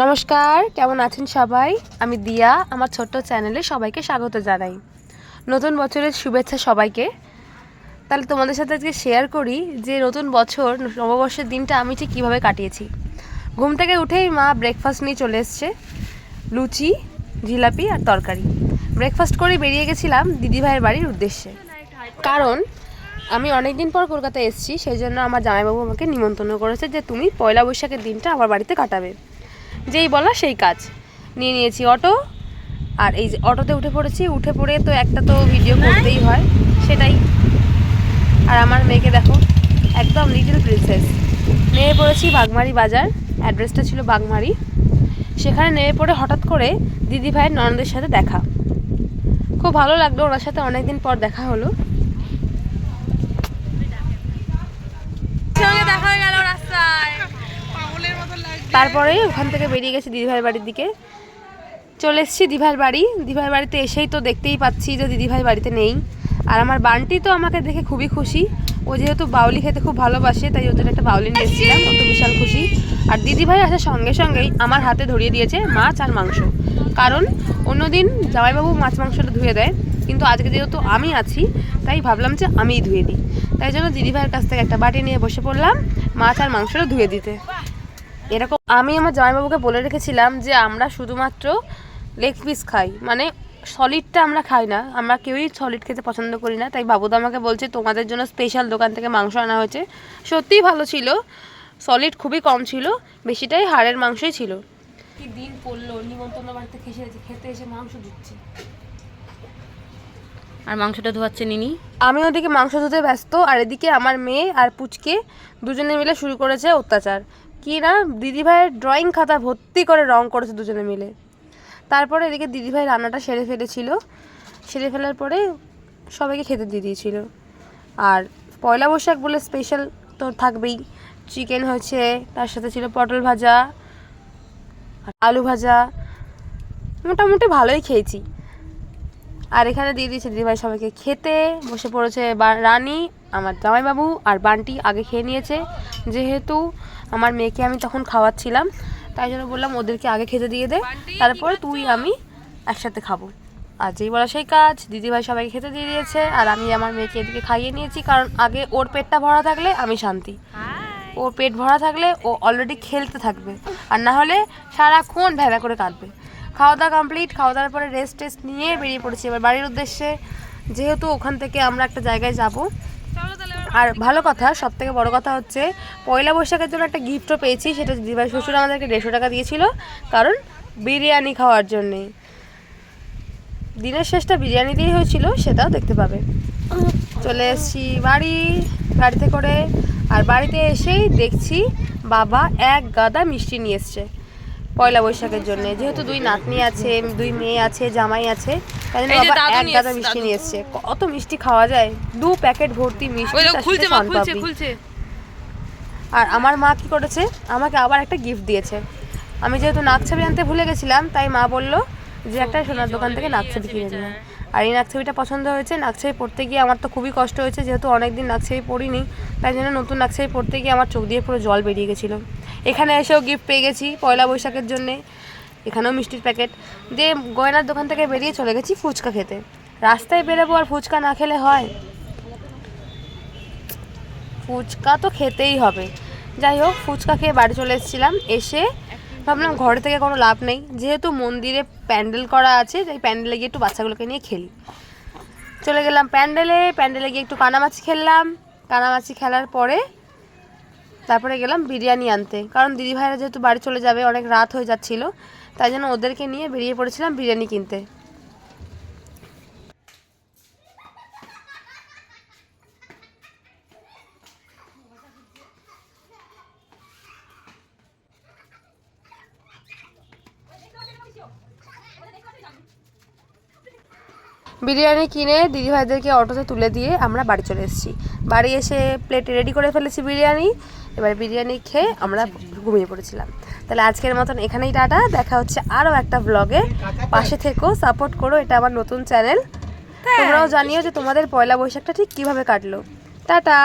নমস্কার, কেমন আছেন সবাই? আমি দিয়া, আমার ছোট্ট চ্যানেলে সবাইকে স্বাগত জানাই। নতুন বছরের শুভেচ্ছা সবাইকে। তাহলে তোমাদের সাথে আজকে শেয়ার করি যে নতুন বছর নববর্ষের দিনটা আমি ঠিক কীভাবে কাটিয়েছি। ঘুম থেকে উঠেই মা ব্রেকফাস্ট নিয়ে চলে এসছে, লুচি, জিলাপি আর তরকারি। ব্রেকফাস্ট করে বেরিয়ে গেছিলাম দিদিভাইয়ের বাড়ির উদ্দেশ্যে, কারণ আমি অনেক দিন পর কলকাতায় এসেছি। সেই জন্য আমার জামাইবাবু আমাকে নিমন্ত্রণ করেছে যে তুমি পয়লা বৈশাখের দিনটা আমার বাড়িতে কাটাবে। যেই বলা সেই কাজ, নিয়ে নিয়েছি অটো। আর এই যে অটোতে উঠে পড়েছি, উঠে পড়ে তো একটা তো ভিডিও করতেই হয়, সেটাই। আর আমার মেয়েকে দেখো, একদম লিটল প্রিন্সেস। নেমে পড়েছি বাগমারি বাজার, অ্যাড্রেসটা ছিল বাগমারি। সেখানে নেমে পড়ে হঠাৎ করে দিদিভাইয়ের ননদের সাথে দেখা। খুব ভালো লাগলো, ওনার সাথে অনেকদিন পর দেখা হলো। দেখা হয়ে গেল রাস্তায়। তারপরে ওখান থেকে বেরিয়ে গেছি দিদিভাইয়ের বাড়ির দিকে। চলে এসেছি দিদিভাইয়ের বাড়ি। দিদিভাইয়ের বাড়িতে এসেই তো দেখতেই পাচ্ছি যে দিদিভাই বাড়িতে নেই। আর আমার বান্টি তো আমাকে দেখে খুবই খুশি। ও যেহেতু বাউলি খেতে খুব ভালোবাসে, তাই ওদের একটা বাউলি নিয়ে এসেছিলাম, ও তো বিশাল খুশি। আর দিদিভাই আসার সঙ্গে সঙ্গেই আমার হাতে ধরিয়ে দিয়েছে মাছ আর মাংস। কারণ অন্যদিন জামাইবাবু মাছ মাংসটা ধুয়ে দেয়, কিন্তু আজকে যেহেতু আমি আছি তাই ভাবলাম যে আমিই ধুয়ে দিই। তাই জন্য দিদিভাইয়ের কাছ থেকে একটা বাটি নিয়ে বসে পড়লাম মাছ আর মাংসটা ধুয়ে দিতে। এরকম আমি আমার জামাইবাবুকে বলে রেখেছিলাম যে আমরা শুধুমাত্র লেগ পিস খাই, মানে সলিডটা আমরা খাই না, আমরা কেউই সলিড খেতে পছন্দ করি না। তাই বাবুদা আমাকে বলছে তোমাদের জন্য স্পেশাল দোকান থেকে মাংস আনা হয়েছে। সত্যিই ভালো ছিল, সলিড খুবই কম ছিল, বেশিটাই হাড়ের মাংসই ছিল। কি দিন পড়লো, নিমন্ত্রণ বাড়িতে খেতে এসে মাংস দিচ্ছি, আর মাংসটা ধোয়াচ্ছে নিনি। আমি ওদিকে মাংস ধুতে ব্যস্ত, আর এদিকে আমার মেয়ে আর পুচকে দুজনে মিলে শুরু করেছে অত্যাচার। কি না, দিদিভাইয়ের ড্রয়িং খাতা ভর্তি করে রং করেছে দুজনে মিলে। তারপরে এদিকে দিদিভাই রান্নাটা সেরে ফেলেছিল, সেরে ফেলার পরে সবাইকে খেতে দিয়ে দিয়েছিল। আর পয়লা বৈশাখ বলে স্পেশাল তো থাকবেই, চিকেন হয়েছে, তার সাথে ছিল পটল ভাজা, আলু ভাজা, মোটামুটি ভালোই খেয়েছি। আর এখানে দিয়ে দিয়েছে দিদিভাই সবাইকে খেতে। বসে পড়েছে রানী, আমার জামাইবাবু আর বান্টি আগে খেয়ে নিয়েছে। যেহেতু আমার মেয়েকে আমি তখন খাওয়াচ্ছিলাম, তাই জন্য বললাম ওদেরকে আগে খেতে দিয়ে দে, তারপর তুই আমি একসাথে খাবো। আর যেই বলা সেই কাজ, দিদিভাই সবাইকে খেতে দিয়ে দিয়েছে। আর আমি আমার মেয়েকে এদিকে খাইয়ে নিয়েছি, কারণ আগে ওর পেটটা ভরা থাকলে আমি শান্তি। ওর পেট ভরা থাকলে ও অলরেডি খেলতে থাকবে, আর না হলে সারাক্ষণ ভ্যাবা করে কাঁদবে। খাওয়া দাওয়া কমপ্লিট, খাওয়া দাওয়ার পরে রেস্ট নিয়ে বেরিয়ে পড়েছি এবার বাড়ির উদ্দেশ্যে। যেহেতু ওখান থেকে আমরা একটা জায়গায় যাব। আর ভালো কথা, সব থেকে বড়ো কথা হচ্ছে পয়লা বৈশাখের জন্য একটা গিফটও পেয়েছি। সেটা দিদিভাই শ্বশুর আমাদেরকে 150 টাকা দিয়েছিল, কারণ বিরিয়ানি খাওয়ার জন্যে। দিনের শেষটা বিরিয়ানি দিয়েই হয়েছিল, সেটাও দেখতে পাবে। চলে এসেছি গাড়িতে করে। আর বাড়িতে এসেই দেখছি বাবা এক গাদা মিষ্টি নিয়ে এসছে পয়লা বৈশাখের জন্য। যেহেতু 2 নাতনি আছে, 2 মেয়ে আছে, জামাই আছে, তাই জন্য বাবা এক গাদা মিষ্টি নিয়ে এসছে। কত মিষ্টি খাওয়া যায়, 2 প্যাকেট ভর্তি মিষ্টি। আর আমার মা কি করেছে, আমাকে আবার একটা গিফট দিয়েছে। আমি যেহেতু নাকছাবি আনতে ভুলে গেছিলাম, তাই মা বললো যে একটা সোনার দোকান থেকে নাকছাবি কিনে দিলাম। আর এই নাকছাবিটা পছন্দ হয়েছে। নাকছাবি পড়তে গিয়ে আমার তো খুবই কষ্ট হয়েছে, যেহেতু অনেকদিন নাকছাবি পড়িনি, তাই জন্য নতুন নাকছাবি পড়তে গিয়ে আমার চোখ দিয়ে পুরো জল বেরিয়ে গেছিলো। এখানে এসেও গিফট পেয়ে গেছি পয়লা বৈশাখের জন্যে, এখানেও মিষ্টির প্যাকেট দিয়ে গয়নার দোকান থেকে বেরিয়ে চলে গেছি ফুচকা খেতে। রাস্তায় বেরোবো আর ফুচকা না খেলে হয়? ফুচকা তো খেতেই হবে। যাই হোক, ফুচকা খেয়ে বাড়ি চলে এসেছিলাম। এসে ভাবলাম ঘরে থেকে কোনো লাভ নেই, যেহেতু মন্দিরে প্যান্ডেল করা আছে, তাই প্যান্ডেলে গিয়ে একটু বাচ্চাগুলোকে নিয়ে খেলি। চলে গেলাম প্যান্ডেলে গিয়ে একটু কানামাছি খেললাম। কানামাছি খেলার পরে তারপরে গেলাম বিরিয়ানি আনতে, কারণ দিদিভাইরা যেহেতু বাড়ি চলে যাবে, অনেক রাত হয়ে যাচ্ছিল, তাই জন্য ওদেরকে নিয়ে বেরিয়ে পড়েছিলাম বিরিয়ানি কিনতে। বিরিয়ানি কিনে দিদিভাইদেরকে অটোতে তুলে দিয়ে আমরা বাড়ি চলে এসেছি। বাড়ি এসে প্লেটে রেডি করে ফেলেছি বিরিয়ানি। এবার বিরিয়ানি খেয়ে আমরা ঘুমিয়ে পড়েছিলাম। তাহলে আজকের মতন এখানেই টাটা, দেখা হচ্ছে আরও একটা ব্লগে। পাশে থেকো, সাপোর্ট করো, এটা আমার নতুন চ্যানেল। তোমরাও জানিও যে তোমাদের পয়লা বৈশাখটা ঠিক কীভাবে কাটলো। টাটা।